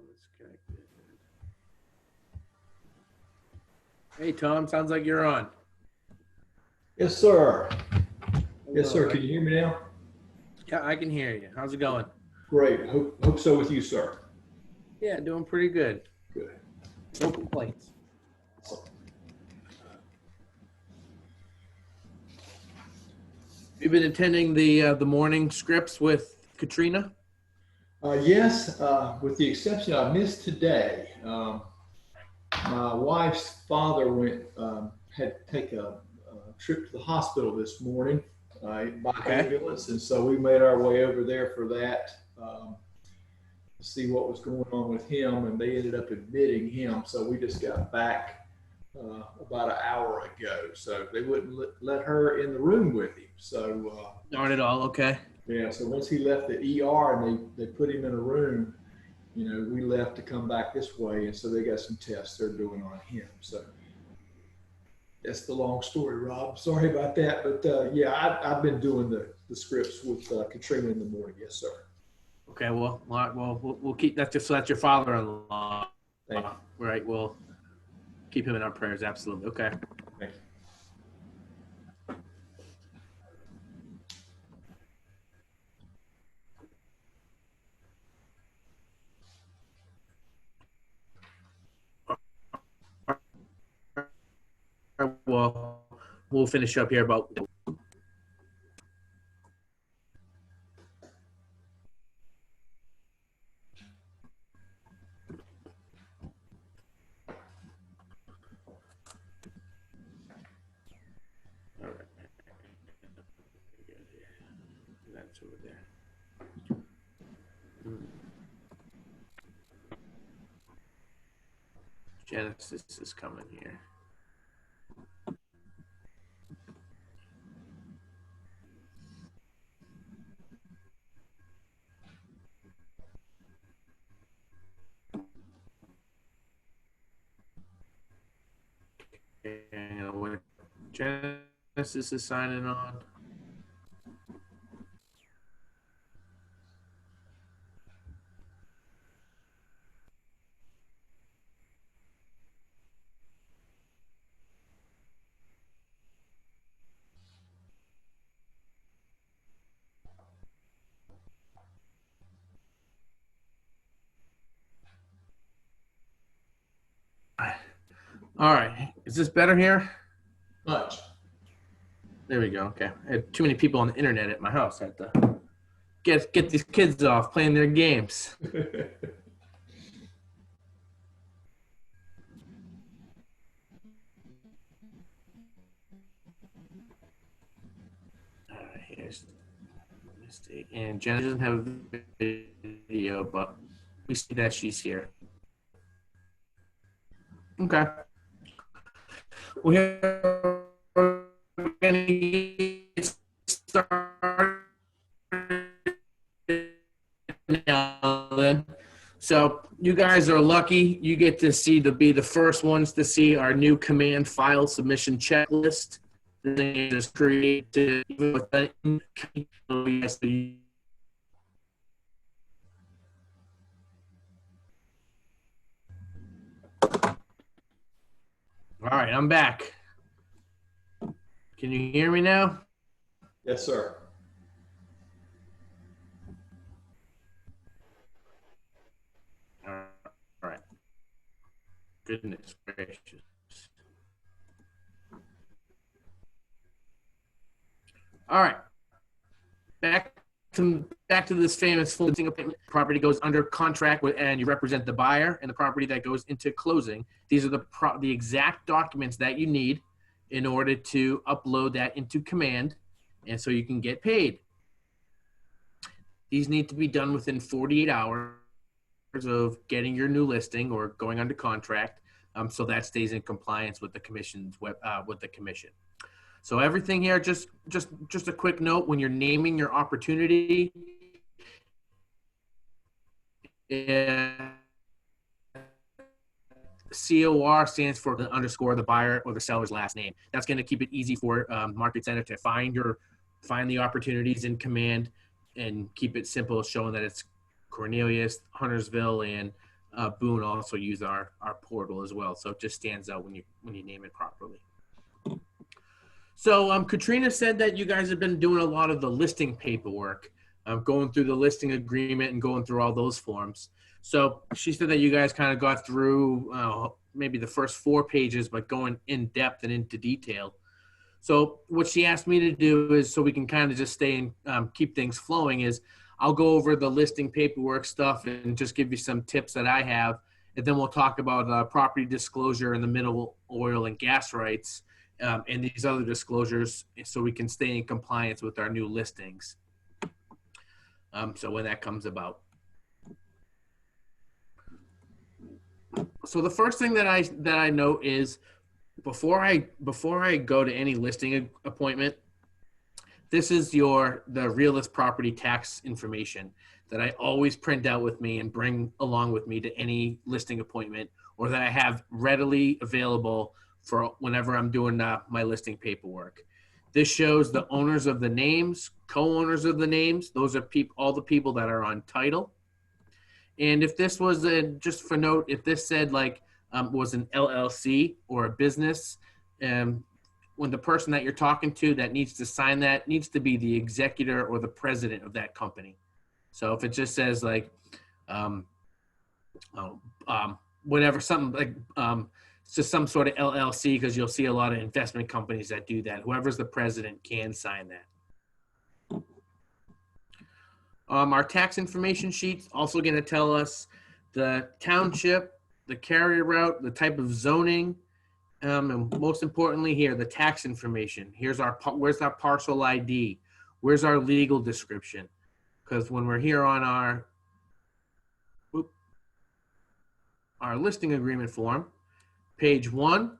Disconnected. Hey, Tom, sounds like you're on. Yes, sir. Yes, Hello. sir. Can you hear me now? Yeah, I can hear you. How's it going? Great. Hope so with you, sir. Yeah, doing pretty good. Good. No complaints. You've been attending the morning scripts with Katrina? Yes, with the exception I missed today. My wife's father had to take a trip to the hospital this morning by Okay. ambulance, and so we made our way over there for that. To see what was going on with him, and they ended up admitting him. So we just got back about an hour ago. So they wouldn't let her in the room with him. So Not at all. Okay. yeah. So once he left the ER and they put him in a room, we left to come back this way, and so they got some tests they're doing on him. So that's the long story, Rob. Sorry about that, but yeah, I've been doing the scripts with Katrina in the morning. Yes, sir. Okay. Well, we'll keep that. Just so that's your father-in-law, Thank you. right? We'll keep him in our prayers. Absolutely. Okay. Thank you. Well, we'll finish up here about. All right. That's over there. Genesis is coming here. And when Genesis is signing on. All right. Is this better here? Much. There we go. Okay. I had too many people on the internet at my house. I had to get these kids off playing their games. All right, here's let me see. And Jen doesn't have a video, but we see that she's here. Okay. We're gonna get started now then. So you guys are lucky. You get to be the first ones to see our new command file submission checklist. The thing is created with the All right, I'm back. Can you hear me now? Yes, sir. All right. Goodness gracious. All right. Back to this famous full listing appointment. Property goes under contract and you represent the buyer, and the property that goes into closing. These are the exact documents that you need in order to upload that into command, and so you can get paid. These need to be done within 48 hours of getting your new listing or going under contract, so that stays in compliance with the commission. So everything here, just a quick note: when you're naming your opportunity, COR stands for the underscore the buyer or the seller's last name. That's going to keep it easy for Market Center to find the opportunities in command and keep it simple, showing that it's Cornelius, Huntersville, and Boone also use our portal as well, so it just stands out when you name it properly. So Katrina said that you guys have been doing a lot of the listing paperwork, going through the listing agreement and going through all those forms. So she said that you guys kind of got through maybe the first 4 pages, but going in depth and into detail. So what she asked me to do is, so we can kind of just stay and keep things flowing, is I'll go over the listing paperwork stuff and just give you some tips that I have. And then we'll talk about property disclosure and the mineral oil and gas rights and these other disclosures, so we can stay in compliance with our new listings. So when that comes about. So the first thing that I note is, before I go to any listing appointment, this is the realist property tax information that I always print out with me and bring along with me to any listing appointment, or that I have readily available for whenever I'm doing my listing paperwork. This shows the owners of the names, co-owners of the names. Those are all the people that are on title. And if this was just for note, if this said like was an LLC or a business, when the person that you're talking to that needs to sign that needs to be the executor or the president of that company. So if it just says like, whatever, something like, it's just some sort of LLC, because you'll see a lot of investment companies that do that. Whoever's the president can sign that. Our tax information sheet's also going to tell us the township, the carrier route, the type of zoning, and most importantly here, the tax information. Where's our parcel ID? Where's our legal description? Because when we're here on our listing agreement form, page 1,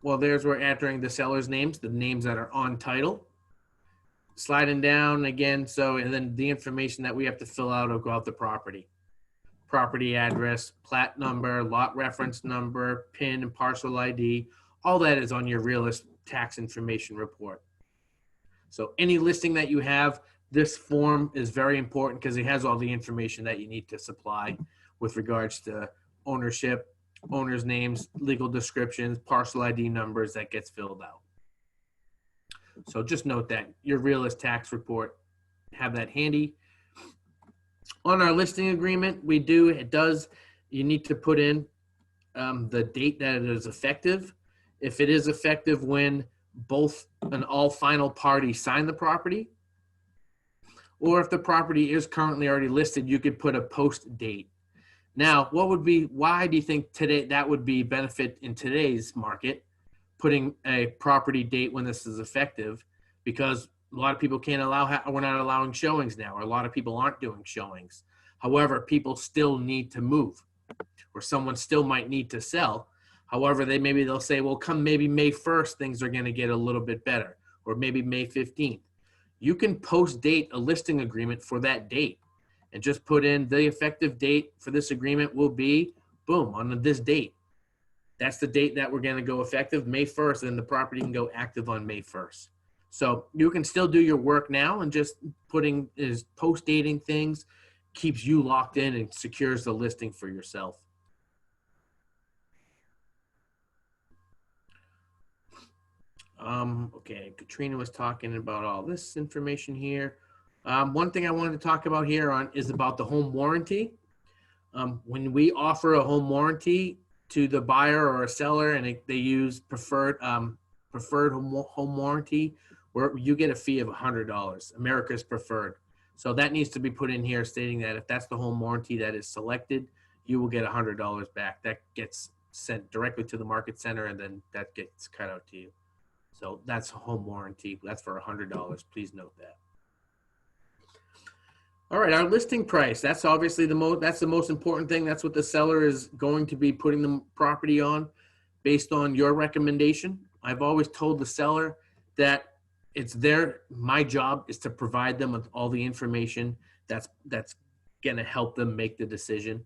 well, there's where entering the seller's names, the names that are on title. Sliding down again, and then the information that we have to fill out about the property. Property address, plat number, lot reference number, PIN, and parcel ID. All that is on your realist tax information report. So any listing that you have, this form is very important because it has all the information that you need to supply with regards to ownership, owners' names, legal descriptions, parcel ID numbers that gets filled out. So just note that your realist tax report, have that handy. On our listing agreement, you need to put in the date that it is effective. If it is effective when all final parties sign the property, or if the property is currently already listed, you could put a post date. Now, why do you think that would be benefit in today's market, putting a property date when this is effective? Because a lot of people we're not allowing showings now, or a lot of people aren't doing showings. However, people still need to move, or someone still might need to sell. However, they'll say, well, come maybe May 1st, things are going to get a little bit better, or maybe May 15th. You can post date a listing agreement for that date and just put in the effective date for this agreement will be, boom, on this date. That's the date that we're going to go effective, May 1st, and the property can go active on May 1st. So you can still do your work now, and just post dating things keeps you locked in and secures the listing for yourself. Okay, Katrina was talking about all this information here. One thing I wanted to talk about here is about the home warranty. When we offer a home warranty to the buyer or a seller, and they use preferred home warranty, where you get a fee of $100, America's Preferred. So that needs to be put in here, stating that if that's the home warranty that is selected, you will get $100 back. That gets sent directly to the market center, and then that gets cut out to you. So that's a home warranty. That's for $100. Please note that. All right, our listing price. That's obviously the most important thing. That's what the seller is going to be putting the property on based on your recommendation. I've always told the seller that my job is to provide them with all the information that's going to help them make the decision.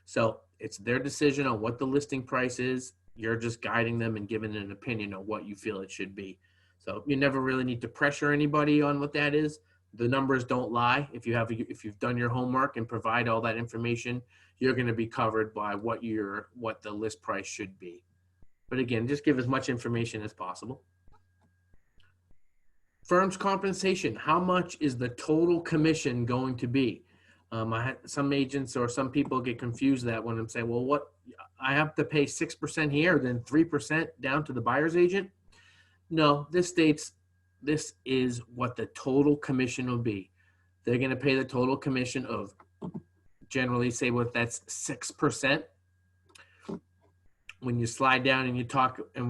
So it's their decision on what the listing price is. You're just guiding them and giving an opinion on what you feel it should be. So you never really need to pressure anybody on what that is, The numbers don't lie. If you've done your homework and provide all that information, you're going to be covered by what the list price should be. But again, just give as much information as possible. Firm's compensation. How much is the total commission going to be? Some agents or some people get confused that when I'm saying, well, what I have to pay 6% here, then 3% down to the buyer's agent. No, this states this is what the total commission will be. They're going to pay the total commission of, generally say what that's 6%. When you slide down and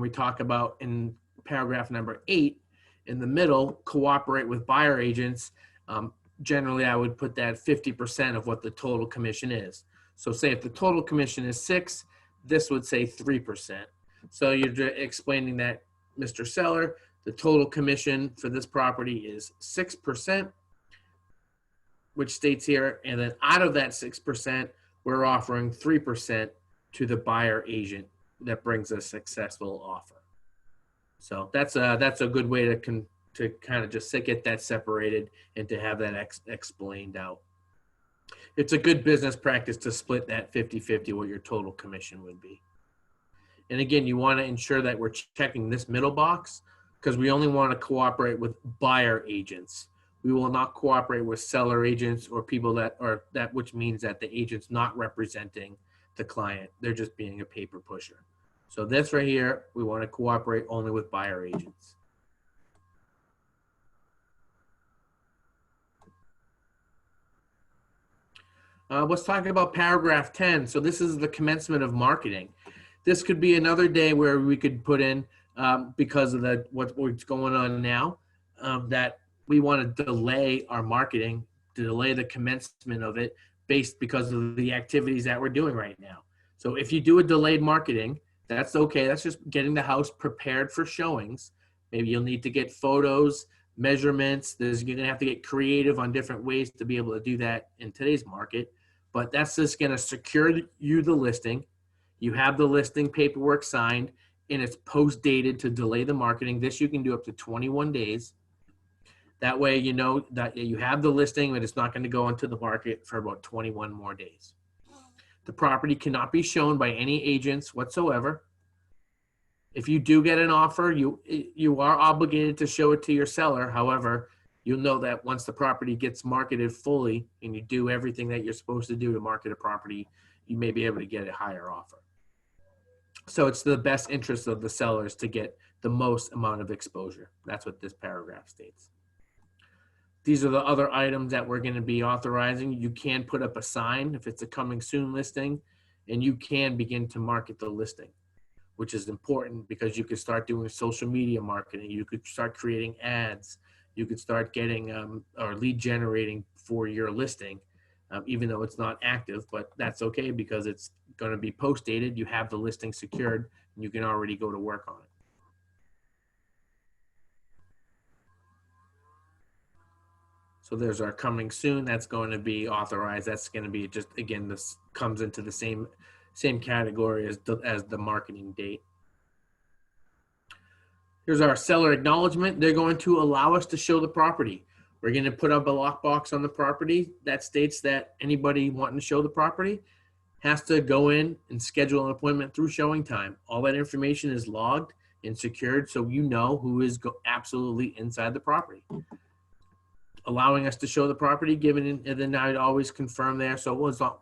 we talk about in paragraph number 8 in the middle, cooperate with buyer agents. Generally, I would put that 50% of what the total commission is. So say if the total commission is 6, this would say 3%. So you're explaining that, Mr. Seller, the total commission for this property is 6%, which states here, and then out of that 6%, we're offering 3% to the buyer agent that brings a successful offer. So that's a good way to kind of just get that separated and to have that explained out. It's a good business practice to split that 50-50 what your total commission would be. And again, you want to ensure that we're checking this middle box because we only want to cooperate with buyer agents. We will not cooperate with seller agents or people which means that the agent's not representing the client. They're just being a paper pusher. So this right here, we want to cooperate only with buyer agents. Let's talk about paragraph 10. So this is the commencement of marketing. This could be another day where we could put in, because of what's going on now, that we want to delay our marketing, to delay the commencement of it because of the activities that we're doing right now. So if you do a delayed marketing, that's okay. That's just getting the house prepared for showings. Maybe you'll need to get photos, measurements. You're going to have to get creative on different ways to be able to do that in today's market. But that's just going to secure you the listing. You have the listing paperwork signed, and it's post-dated to delay the marketing. This you can do up to 21 days. That way you know that you have the listing, but it's not going to go into the market for about 21 more days. The property cannot be shown by any agents whatsoever. If you do get an offer, you are obligated to show it to your seller. However, you'll know that once the property gets marketed fully and you do everything that you're supposed to do to market a property, you may be able to get a higher offer. So it's the best interest of the sellers to get the most amount of exposure. That's what this paragraph states. These are the other items that we're going to be authorizing. You can put up a sign if it's a coming soon listing, and you can begin to market the listing, which is important because you could start doing social media marketing. You could start creating ads. You could start getting or lead generating for your listing, even though it's not active, but that's okay because it's going to be post dated. You have the listing secured and you can already go to work on it. So there's our coming soon. That's going to be authorized. That's going to be just, again, this comes into the same category as the marketing date. Here's our seller acknowledgement. They're going to allow us to show the property. We're going to put up a lockbox on the property that states that anybody wanting to show the property has to go in and schedule an appointment through showing time. All that information is logged and secured so you know who is absolutely inside the property. Allowing us to show the property, and then I'd always confirm there. So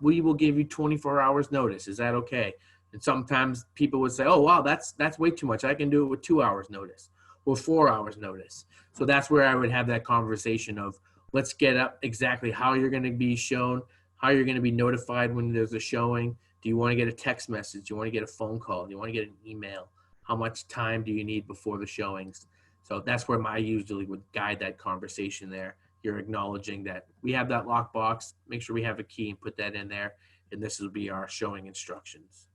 we will give you 24 hours notice. Is that okay? And sometimes people would say, oh, wow, that's way too much. I can do it with 2 hours notice or 4 hours notice. So that's where I would have that conversation of let's get up exactly how you're going to be shown, how you're going to be notified when there's a showing. Do you want to get a text message? Do you want to get a phone call? Do you want to get an email? How much time do you need before the showings? So that's where I usually would guide that conversation there. You're acknowledging that we have that lockbox. Make sure we have a key and put that in there. And this will be our showing instructions.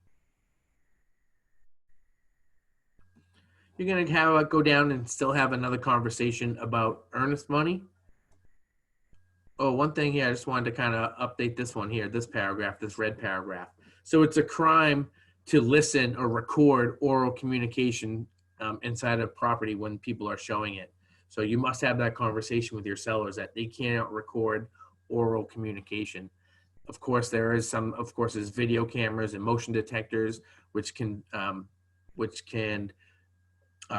You're going to go down and still have another conversation about earnest money. Oh, one thing here, I just wanted to kind of update this one here, this paragraph, this red paragraph. So it's a crime to listen or record oral communication inside of property when people are showing it. So you must have that conversation with your sellers that they cannot record oral communication. Of course, there's video cameras and motion detectors, which can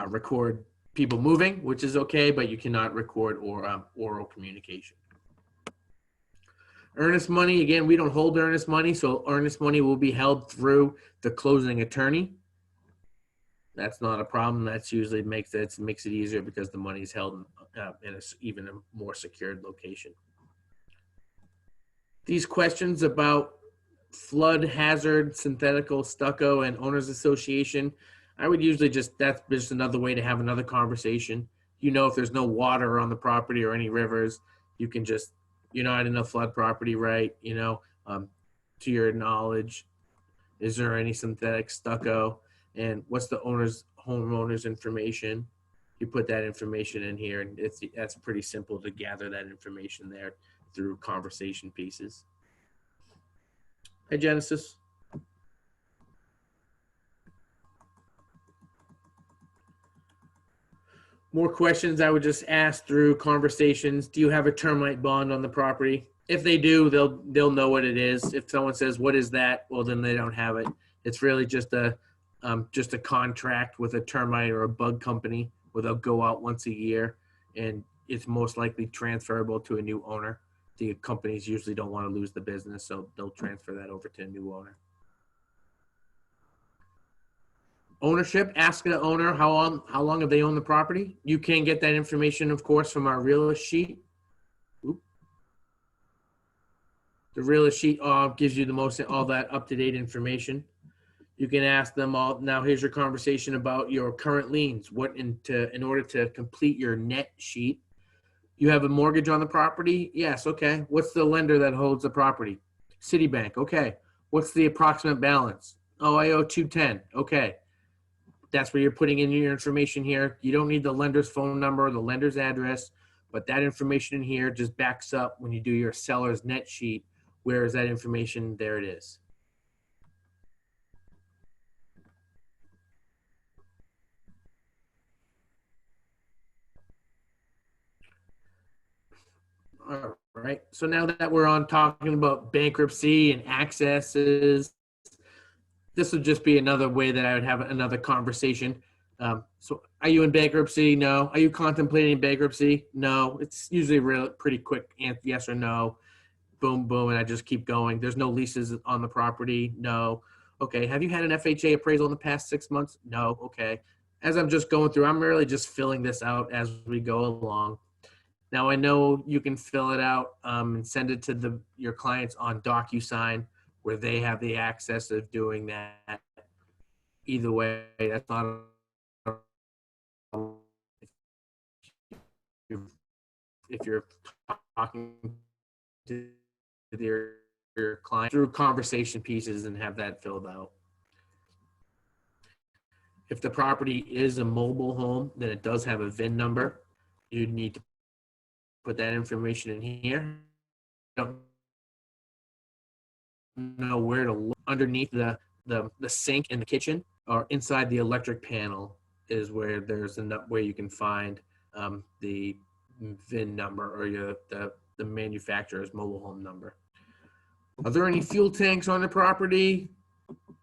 record people moving, which is okay, but you cannot record oral communication. Earnest money, again, we don't hold earnest money, so earnest money will be held through the closing attorney. That's not a problem. That's usually makes it easier because the money is held in even a more secured location. These questions about flood hazard, synthetical, stucco, and owners association, I would usually that's just another way to have another conversation. If there's no water on the property or any rivers, you can just, you're not in a flood property, right? To your knowledge, is there any synthetic stucco? And what's the homeowner's information? You put that information in here, and that's pretty simple to gather that information there through conversation pieces. Hey, Genesis. More questions I would just ask through conversations. Do you have a termite bond on the property? If they do, they'll know what it is. If someone says, "What is that?" Well, then they don't have it. It's really just a contract with a termite or a bug company where they'll go out once a year, and it's most likely transferable to a new owner. The companies usually don't want to lose the business, so they'll transfer that over to a new owner. Ownership, ask the owner how long have they owned the property. You can get that information, of course, from our realist sheet. The realist sheet gives you all that up-to-date information. You can ask them all. Now, here's your conversation about your current liens. In order to complete your net sheet, you have a mortgage on the property? Yes, okay. What's the lender that holds the property? Citibank, okay. What's the approximate balance? Oh, I owe $210, okay. That's where you're putting in your information here. You don't need the lender's phone number or the lender's address, but that information in here just backs up when you do your seller's net sheet. Where is that information? There it is. All right. So now that we're on talking about bankruptcy and accesses, this would just be another way that I would have another conversation. So are you in bankruptcy? No. Are you contemplating bankruptcy? No. It's usually pretty quick yes or no. Boom, boom, and I just keep going. There's no leases on the property. No. Okay. Have you had an FHA appraisal in the past 6 months? No. Okay. As I'm just going through, I'm really just filling this out as we go along. Now I know you can fill it out and send it to your clients on DocuSign, where they have the access of doing that. Either way, that's not if you're talking to your client through conversation pieces and have that filled out. If the property is a mobile home, then it does have a VIN number. You need to put that information in here. Don't know where to look. Underneath the sink in the kitchen or inside the electric panel is where there's where you can find the VIN number or the manufacturer's mobile home number. Are there any fuel tanks on the property?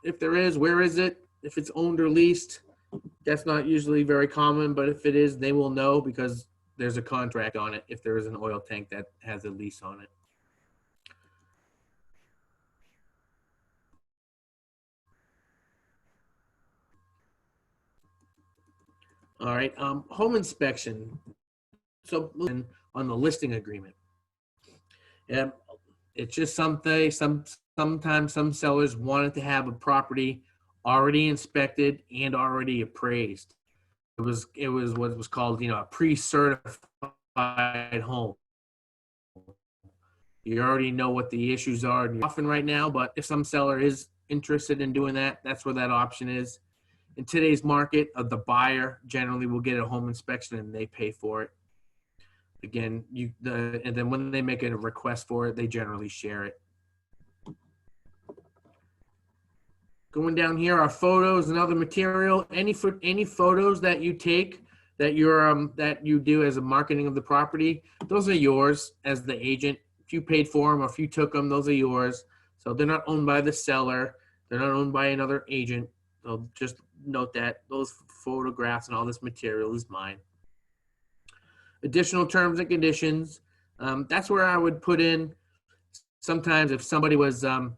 If there is, where is it? If it's owned or leased, that's not usually very common, but if it is, they will know because there's a contract on it if there is an oil tank that has a lease on it. All right, home inspection. So on the listing agreement. Yeah, it's just sometimes some sellers wanted to have a property already inspected and already appraised. It was what was called, a pre-certified home. You already know what the issues are often right now, but if some seller is interested in doing that, that's where that option is. In today's market, the buyer generally will get a home inspection and they pay for it. Again, and then when they make a request for it, they generally share it. Going down here are photos and other material. Any photos that you take that you do as a marketing of the property, those are yours as the agent. If you paid for them or if you took them, those are yours. So they're not owned by the seller. They're not owned by another agent. So just note that those photographs and all this material is mine. Additional terms and conditions. That's where I would put in sometimes if somebody was, well,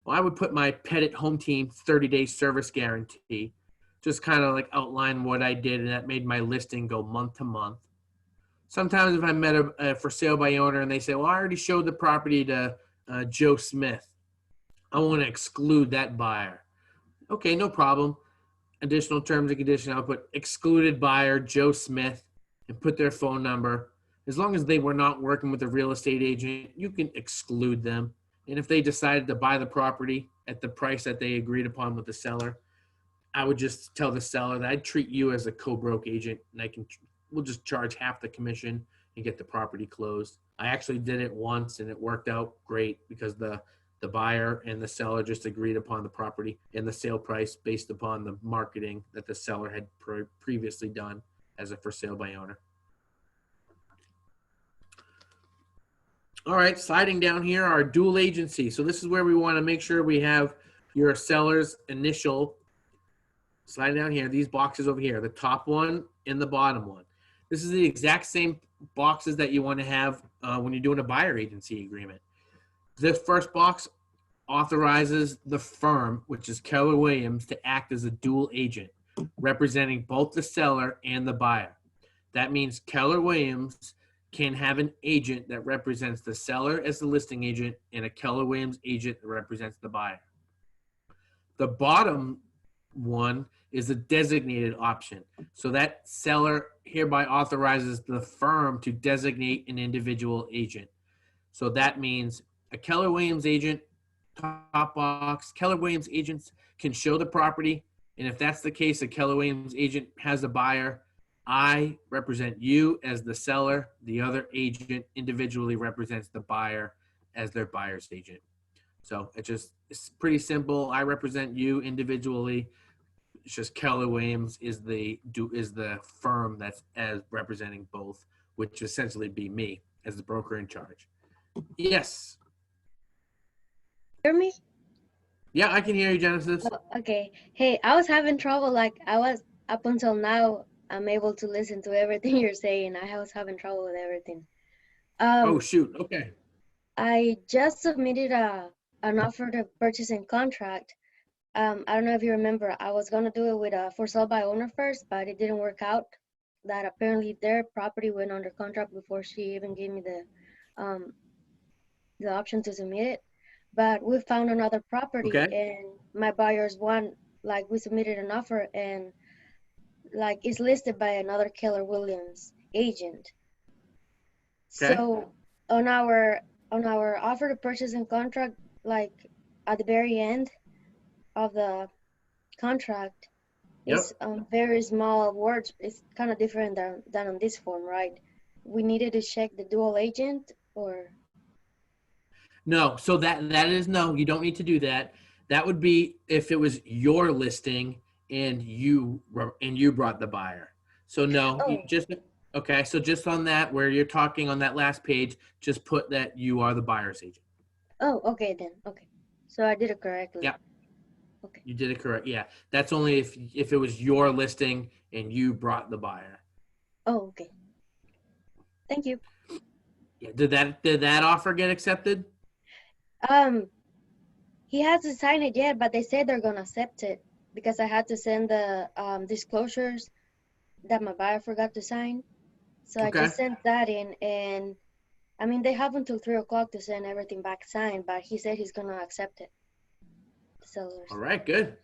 I would put my Petit home team 30-day service guarantee. Just kind of like outline what I did, and that made my listing go month to month. Sometimes if I met a for sale by owner and they say, well, I already showed the property to Joe Smith, I want to exclude that buyer. Okay, no problem. Additional terms and conditions, I'll put excluded buyer Joe Smith and put their phone number. As long as they were not working with a real estate agent, you can exclude them. And if they decided to buy the property at the price that they agreed upon with the seller, I would just tell the seller that I'd treat you as a co-broke agent, and we'll just charge half the commission and get the property closed. I actually did it once and it worked out great because the buyer and the seller just agreed upon the property and the sale price based upon the marketing that the seller had previously done as a for sale by owner. All right, sliding down here, our dual agency. So this is where we want to make sure we have your seller's initial. Slide down here, these boxes over here, the top one and the bottom one. This is the exact same boxes that you want to have when you're doing a buyer agency agreement. This first box authorizes the firm, which is Keller Williams, to act as a dual agent, representing both the seller and the buyer. That means Keller Williams can have an agent that represents the seller as the listing agent and a Keller Williams agent that represents the buyer. The bottom one is a designated option. So that seller hereby authorizes the firm to designate an individual agent. So that means a Keller Williams agent, top box, Keller Williams agents can show the property. And if that's the case, a Keller Williams agent has a buyer. I represent you as the seller. The other agent individually represents the buyer as their buyer's agent. So it's pretty simple. I represent you individually. It's just Keller Williams is the firm that's as representing both, which essentially be me as the broker in charge. Yes. Hear me? Yeah, I can hear you, Genesis. Oh, okay. Hey, I was having trouble. Like I was up until now, I'm able to listen to everything you're saying. I was having trouble with everything. Oh shoot. Okay. I just submitted an offer to purchase and contract. I don't know if you remember, I was gonna do it with a for sale by owner first, but it didn't work out. That apparently their property went under contract before she even gave me the option to submit it. But we found another property, Okay. and my buyers like we submitted an offer, and like it's listed by another Keller Williams agent. Okay. So on our offer to purchase and contract, like at the very end of the contract, Yep. it's very small words. It's kind of different than on this form, right? We needed to check the dual agent, or No, so that is no, you don't need to do that. That would be if it was your listing and you brought the buyer. So no, you just okay. So just on that, where you're talking on that last page, just put that you are the buyer's agent. Oh, okay then. Okay, so I did it correctly. Yeah. Okay. You did it correct. Yeah, that's only if it was your listing and you brought the buyer. Oh, okay. Thank you. Yeah. Did that offer get accepted? He hasn't signed it yet, but they said they're gonna accept it because I had to send the disclosures that my buyer forgot to sign. So Okay. I just sent that in, and I mean they have until 3 o'clock to send everything back signed, but he said he's gonna accept it. The sellers. All right. Good.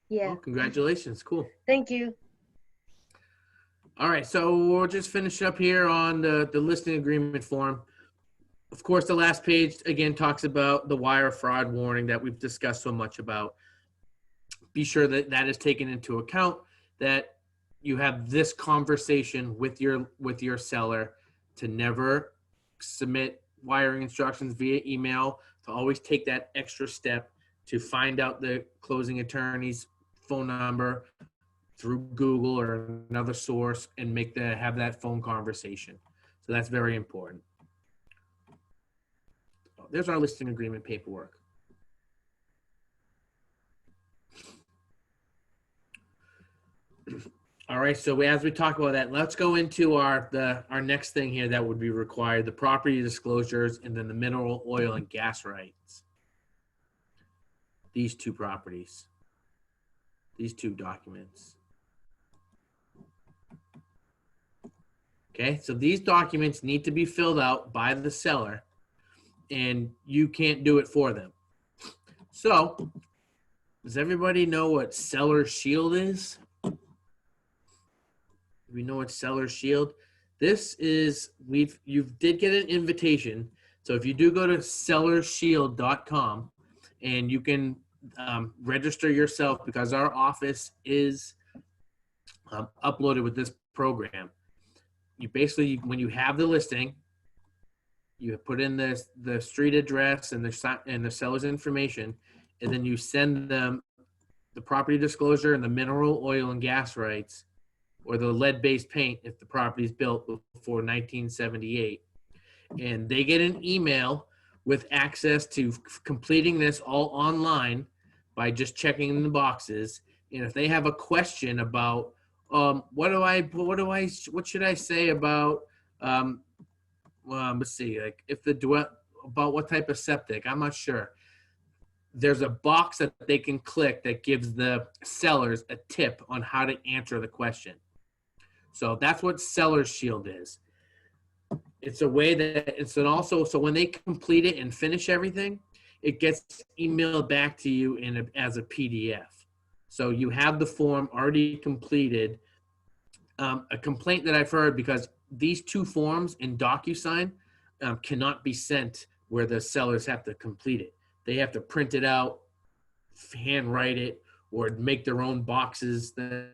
Yeah. Well, congratulations. Cool. Thank you. All right, so we'll just finish up here on the listing agreement form. Of course, the last page, again, talks about the wire fraud warning that we've discussed so much about. Be sure that that is taken into account, that you have this conversation with your seller to never submit wiring instructions via email, to always take that extra step to find out the closing attorney's phone number, through Google or another source and have that phone conversation. So that's very important. There's our listing agreement paperwork. All right, so as we talk about that, let's go into our next thing here that would be required, the property disclosures and then the mineral oil and gas rights. These two properties, these two documents. Okay, so these documents need to be filled out by the seller and you can't do it for them. So, does everybody know what Seller Shield is? Do we know what Seller Shield? This is, you did get an invitation. So if you do go to sellershield.com and you can register yourself, because our office is uploaded with this program. You basically, when you have the listing, you put in the street address and the seller's information, and then you send them the property disclosure and the mineral oil and gas rights, or the lead-based paint if the property is built before 1978. And they get an email with access to completing this all online by just checking the boxes. And if they have a question about what should I say about let's see, like if about what type of septic, I'm not sure. There's a box that they can click that gives the sellers a tip on how to answer the question. So that's what Seller Shield is. It's a way that so when they complete it and finish everything, it gets emailed back to you as a PDF. So you have the form already completed. A complaint that I've heard, because these two forms in DocuSign cannot be sent where the sellers have to complete it. They have to print it out, handwrite it, or make their own boxes that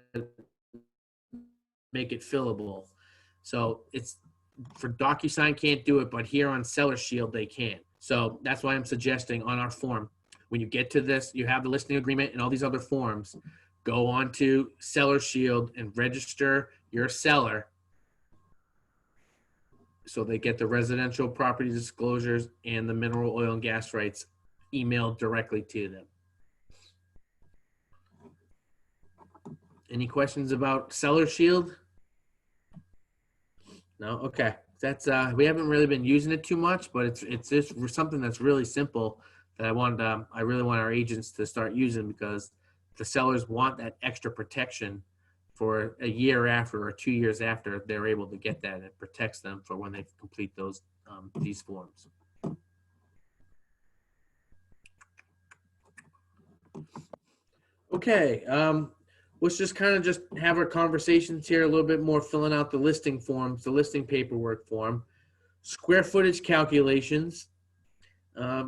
make it fillable. So it's for DocuSign can't do it, but here on Seller Shield they can. So that's why I'm suggesting on our form, when you get to this, you have the listing agreement and all these other forms, go on to Seller Shield and register your seller so they get the residential property disclosures and the mineral oil and gas rights emailed directly to them. Any questions about Seller Shield? No? Okay. That's we haven't really been using it too much, but it's just something that's really simple that I really want our agents to start using, because the sellers want that extra protection for a year after or 2 years after they're able to get that. It protects them for when they complete those these forms. Okay, let's just kind of just have our conversations here a little bit more, filling out the listing forms, the listing paperwork form. Square footage calculations, a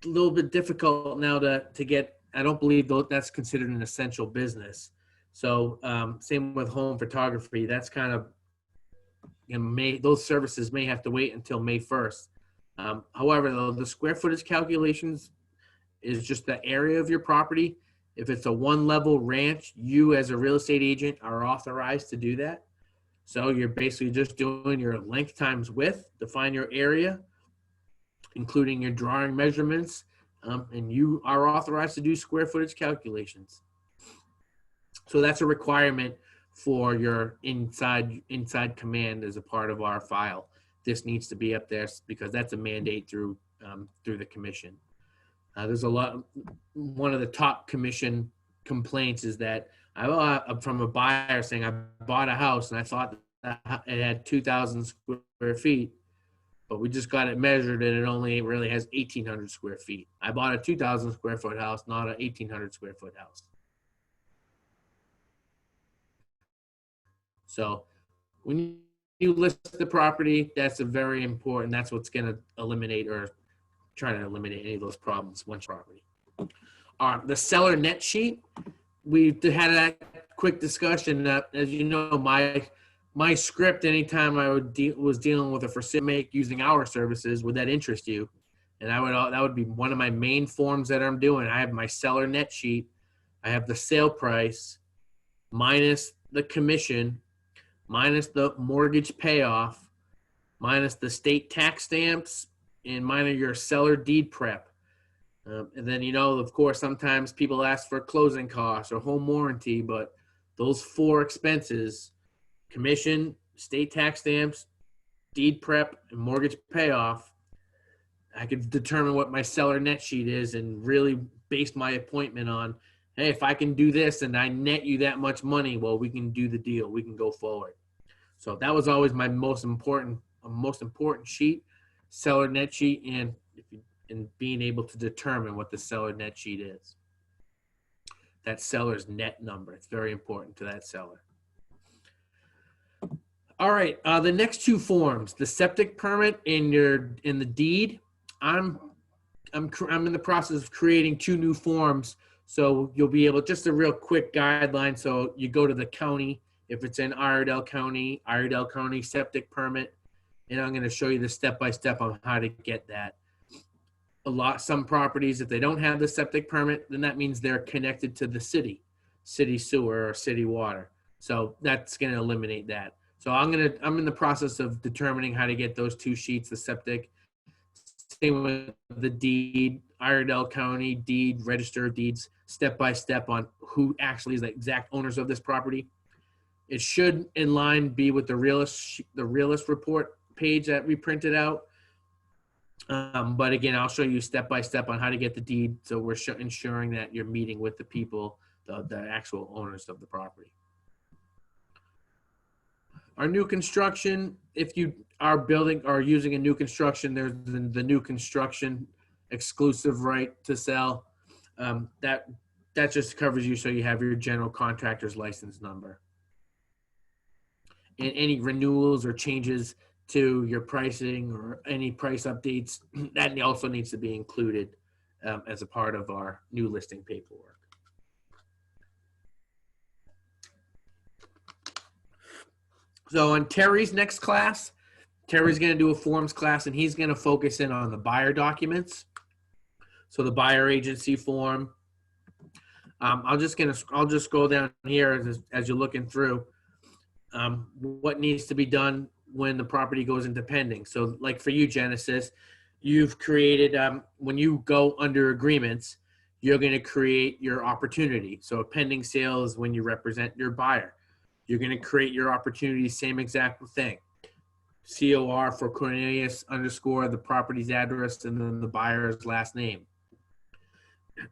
little bit difficult now to get. I don't believe that's considered an essential business. So same with home photography. That's kind of, those services may have to wait until May 1st. However, though, the square footage calculations is just the area of your property. If it's a one-level ranch, you as a real estate agent are authorized to do that. So you're basically just doing your length times width, define your area, including your drawing measurements, and you are authorized to do square footage calculations. So that's a requirement for your inside command as a part of our file. This needs to be up there because that's a mandate through the commission. There's one of the top commission complaints is that from a buyer saying, I bought a house and I thought that it had 2,000 square feet, but we just got it measured and it only really has 1,800 square feet. I bought a 2,000 square foot house, not an 1,800 square foot house. So when you list the property, that's a very important, that's what's going to eliminate or try to eliminate any of those problems once property. The seller net sheet, we had that quick discussion. As you know, my script, anytime I was dealing with a for sale make using our services, would that interest you? And that would be one of my main forms that I'm doing. I have my seller net sheet. I have the sale price, minus the commission, minus the mortgage payoff, minus the state tax stamps, and minus your seller deed prep. And then, of course, sometimes people ask for closing costs or home warranty, but those 4 expenses, commission, state tax stamps, deed prep, and mortgage payoff, I could determine what my seller net sheet is and really base my appointment on, hey, if I can do this and I net you that much money, well, we can do the deal. We can go forward. So that was always my most important sheet, seller net sheet, and being able to determine what the seller net sheet is. That seller's net number. It's very important to that seller. All right, the next 2 forms, the septic permit and the deed. I'm in the process of creating 2 new forms, so you'll be able, just a real quick guideline. So you go to the county, if it's in Iredell County septic permit, and I'm going to show you the step-by-step on how to get that. Some properties, if they don't have the septic permit, then that means they're connected to the city sewer or city water. So that's going to eliminate that. So I'm in the process of determining how to get those 2 sheets, the septic. Same with the deed, Iredell County deed, register of deeds, step by step on who actually is the exact owners of this property. It should in line be with the realist report page that we printed out. But again, I'll show you step by step on how to get the deed. So we're ensuring that you're meeting with the people, the actual owners of the property. Our new construction, if you are building or using a new construction, there's the new construction exclusive right to sell. That just covers you, so you have your general contractor's license number. And any renewals or changes to your pricing or any price updates, that also needs to be included as a part of our new listing paperwork. So on Terry's next class, Terry's going to do a forms class, and he's going to focus in on the buyer documents. So the buyer agency form. I'll just go down here as you're looking through what needs to be done when the property goes into pending. So like for you, Genesis, you've created, when you go under agreements, you're going to create your opportunity. So a pending sale is when you represent your buyer. You're going to create your opportunity, same exact thing. COR for Cornelius _ the property's address and then the buyer's last name.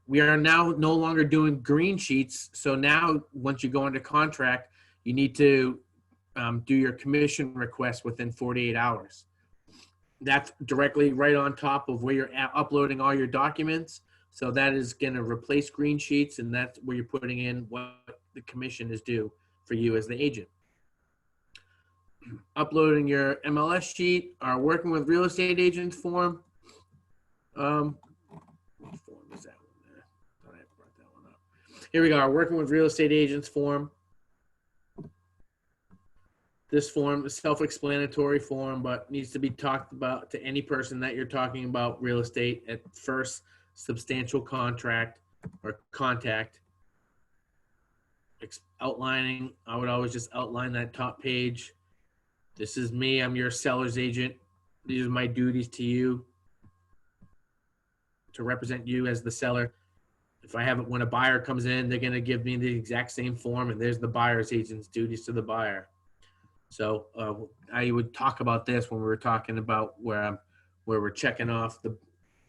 We are now no longer doing green sheets. So now once you go into contract, you need to do your commission request within 48 hours. That's directly right on top of where you're uploading all your documents. So that is going to replace green sheets, and that's where you're putting in what the commission is due for you as the agent. Uploading your MLS sheet, our working with real estate agents form. What form is that one there? Thought I brought that one up. Here we go, our working with real estate agents form. This form is self-explanatory form, but needs to be talked about to any person that you're talking about real estate at first substantial contract or contact. Outlining, I would always just outline that top page. This is me, I'm your seller's agent. These are my duties to you to represent you as the seller. If I have it, when a buyer comes in, they're gonna give me the exact same form, and there's the buyer's agent's duties to the buyer. So I would talk about this when we were talking about where we're checking off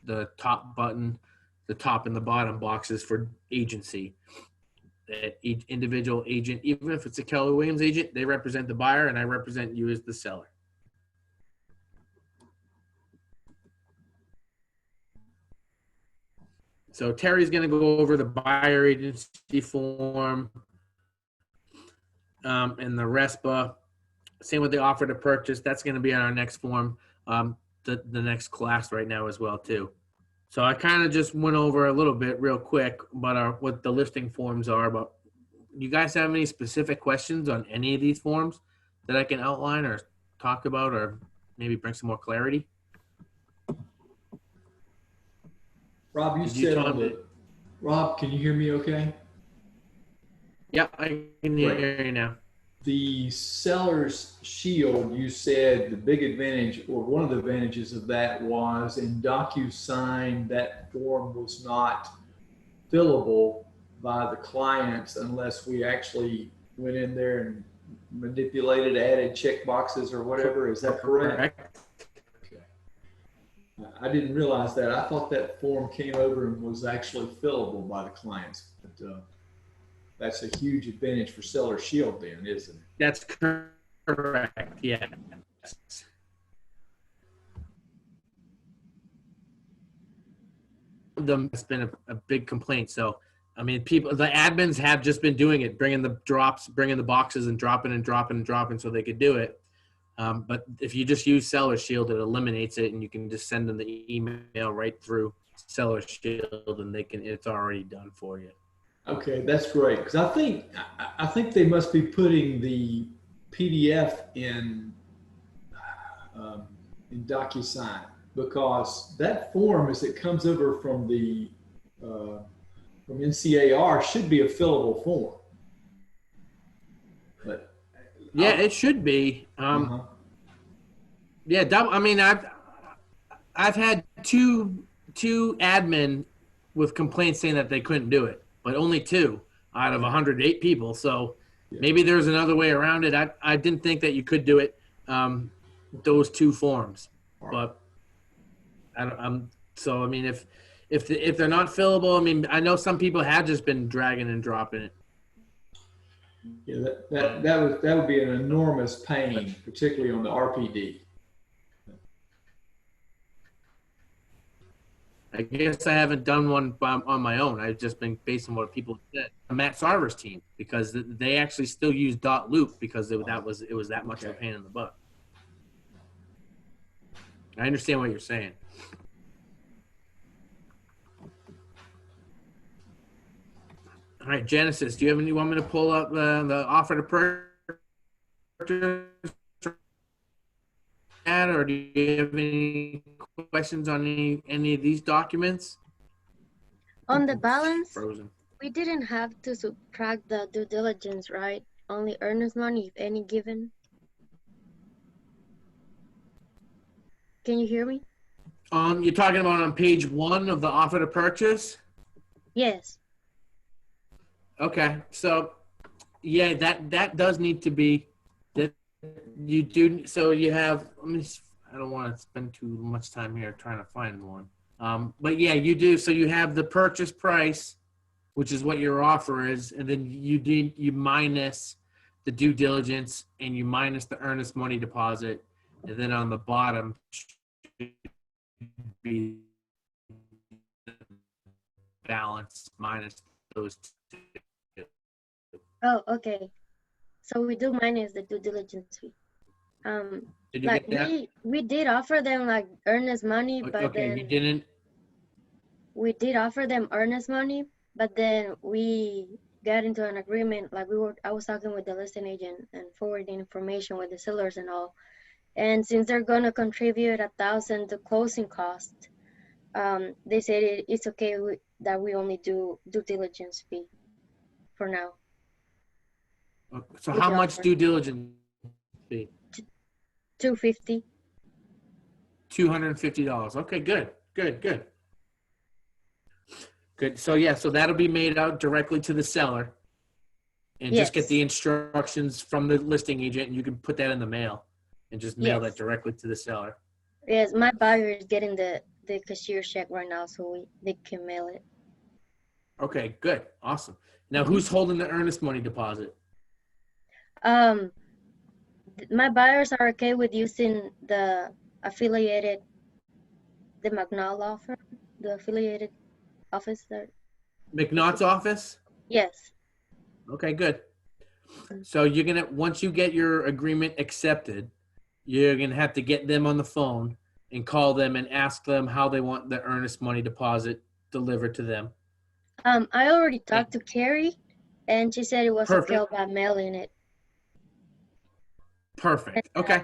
the top button, the top and the bottom boxes for agency. That each individual agent, even if it's a Keller Williams agent, they represent the buyer and I represent you as the seller. So Terry's going to go over the buyer agency form and the RESPA. Same with the offer to purchase. That's going to be on our next form, the next class right now as well too. So I kind of just went over a little bit real quick about what the listing forms are. But you guys have any specific questions on any of these forms that I can outline or talk about or maybe bring some more clarity? Rob, Rob, can you hear me okay? Yeah, I can hear you now. The seller's shield, you said the big advantage, or one of the advantages of that was in DocuSign, that form was not fillable by the clients unless we actually went in there and manipulated, added check boxes or whatever. Is that correct? Okay. I didn't realize that. I thought that form came over and was actually fillable by the clients. But that's a huge advantage for Seller Shield then, isn't it? That's correct. Yes. Them has been a big complaint. So, I mean, the admins have just been doing it, bringing the boxes and dropping so they could do it. But if you just use Seller Shield, it eliminates it, and you can just send them the email right through Seller Shield, and it's already done for you. Okay, that's great, because I think they must be putting the PDF in DocuSign, because that form, as it comes over from the from NCAR, should be a fillable form. But yeah, it should be. Yeah, I mean, I've had two admin with complaints saying that they couldn't do it, but only 2 out of 108 people. So maybe there's another way around it. I didn't think that you could do it, those 2 forms, but so I mean, if they're not fillable, I mean, I know some people have just been dragging and dropping it. Yeah, that would be an enormous pain, particularly on the RPD. I guess I haven't done one on my own. I've just been based on what people said. Matt Sarver's team, because they actually still use .loop because it was that much of a pain in the butt. I understand what you're saying. All right, Genesis, do you want me to pull up the offer to purchase, or do you have any questions on any of these documents? On the balance, Frozen. we didn't have to subtract the due diligence, right? Only earnest money, if any given. Can you hear me? You're talking about on page 1 of the offer to purchase? Yes. Okay, so yeah, that does need to be that you do. So you have. I don't want to spend too much time here trying to find one. But yeah, you do. So you have the purchase price, which is what your offer is, and then you minus the due diligence and you minus the earnest money deposit, and then on the bottom should be the balance minus those 2. Oh, okay. So we do minus the due diligence fee. Did you like get that? we did offer them like earnest money, but okay, then you didn't. We did offer them earnest money, but then we got into an agreement. Like I was talking with the listing agent and forwarding information with the sellers and all. And since they're gonna contribute $1,000 to closing costs, they said it's okay that we only do due diligence fee for now. So how much due diligence fee? $250. $250. Okay, good. So yeah, so that'll be made out directly to the seller, and just get the instructions from the listing agent, and you can put that in the mail, and just mail that directly to the seller. Yes, my buyer is getting the cashier check right now, so they can mail it. Okay, good, awesome. Now, who's holding the earnest money deposit? My buyers are okay with using the McNall offer, the affiliated office there. McNaught's office? Yes. Okay, good. So once you get your agreement accepted, you're gonna have to get them on the phone and call them and ask them how they want the earnest money deposit delivered to them. I already talked to Carrie, and she said it was okay about mailing it. Perfect. Okay.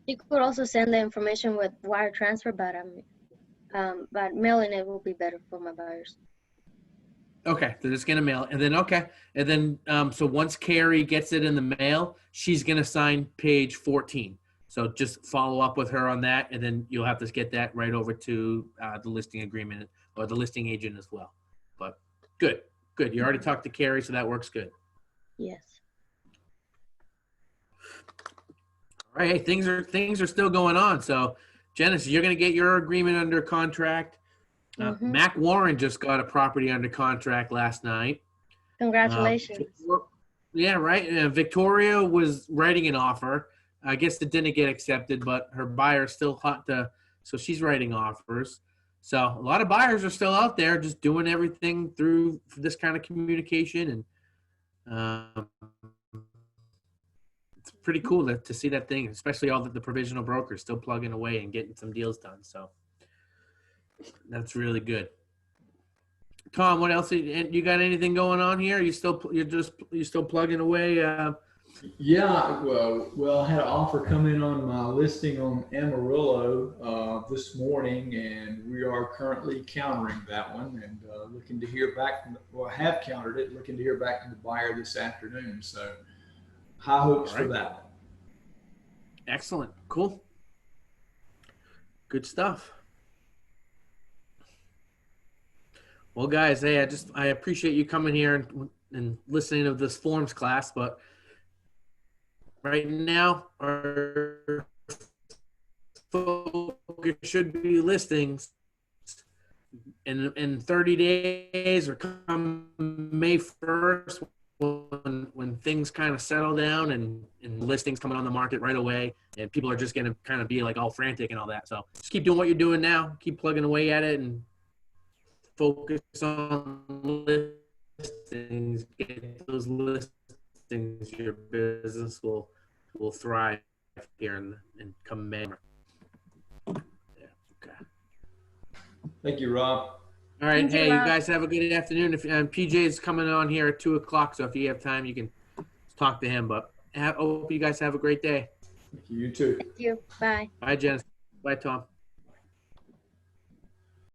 She could also send the information with wire transfer, but mailing it will be better for my buyers. Okay, they're just gonna mail it, and then okay, and then so once Carrie gets it in the mail, she's gonna sign page 14. So just follow up with her on that, and then you'll have to get that right over to the listing agreement or the listing agent as well. But good, good. You already talked to Carrie, so that works good. Yes. All right, hey, things are still going on. So, Genesis, you're gonna get your agreement under contract. Mac Warren just got a property under contract last night. Congratulations. Yeah, right. Victoria was writing an offer. I guess it didn't get accepted, but her buyer's still hot so she's writing offers. So a lot of buyers are still out there just doing everything through this kind of communication. And it's pretty cool to see that thing, especially all the provisional brokers still plugging away and getting some deals done. So that's really good. Tom, what else? You got anything going on here? You still plugging away? Yeah, well, I had an offer come in on my listing on Amarillo this morning, and we are currently countering that one and looking to hear back. I have countered it, looking to hear back from the buyer this afternoon. So, high hopes for that one. Excellent, cool, good stuff. Well, guys, hey, I appreciate you coming here and listening to this forms class, but right now our focus should be listings in 30 days or come May 1st when things kind of settle down and listings coming on the market right away and people are just going to kind of be like all frantic and all that. So just keep doing what you're doing now, keep plugging away at it and focus on listings, get those listings, your business will thrive here and come May. Yeah, okay. Thank you, Rob. All right, Thank you, hey, you Rob. guys have a good afternoon. If PJ is coming on here at 2:00, so if you have time, you can talk to him. But hope you guys have a great day. Thank you. You too. Thank you. Bye. Bye, Janice. Bye, Tom.